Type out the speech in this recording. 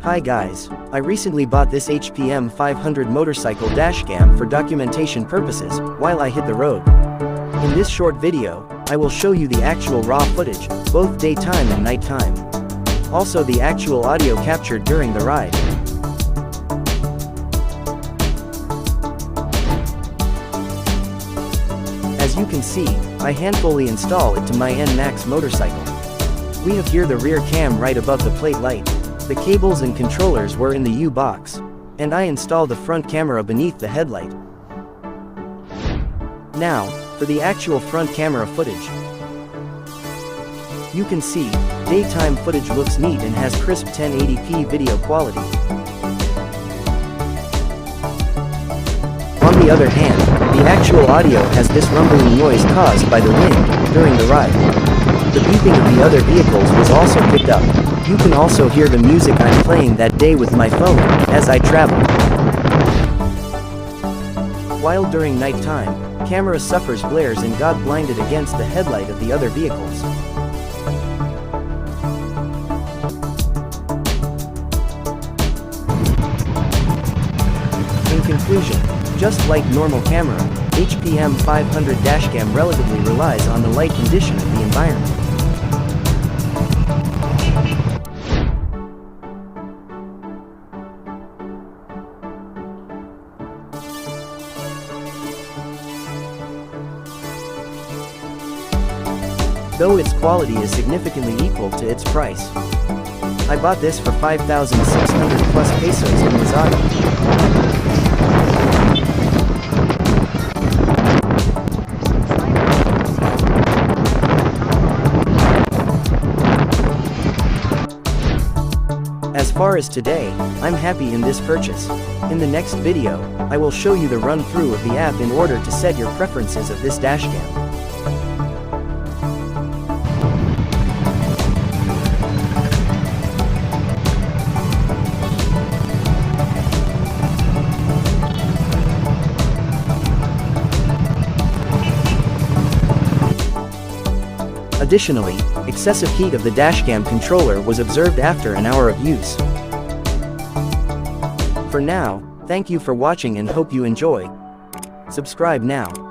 Hi guys, I recently bought this HP M500 motorcycle dashcam for documentation purposes while I hit the road. In this short video, I will show you the actual raw footage, both daytime and nighttime. Also the actual audio captured during the ride. As you can see, I handfully install it to my NMax motorcycle. We have here the rear cam right above the plate light. The cables and controllers were in the U-box, and I installed the front camera beneath the headlight. Now, for the actual front camera footage. You can see, daytime footage looks neat and has crisp 1080p video quality. On the other hand, the actual audio has this rumbling noise caused by the wind during the ride. The beeping of the other vehicles was also picked up. You can also hear the music I'm playing that day with my phone, as I travel. While during nighttime, camera suffers glares and got blinded against the headlight of the other vehicles. In conclusion, just like normal camera, HP M500 dashcam relatively relies on the light condition of the environment. Though its quality is significantly equal to its price. I bought this for 5,600 plus pesos in Lazada. As far as today, I'm happy in this purchase. In the next video, I will show you the run-through of the app in order to set your preferences of this dashcam. Additionally, excessive heat of the dashcam controller was observed after an hour of use. For now, thank you for watching and hope you enjoy. Subscribe now.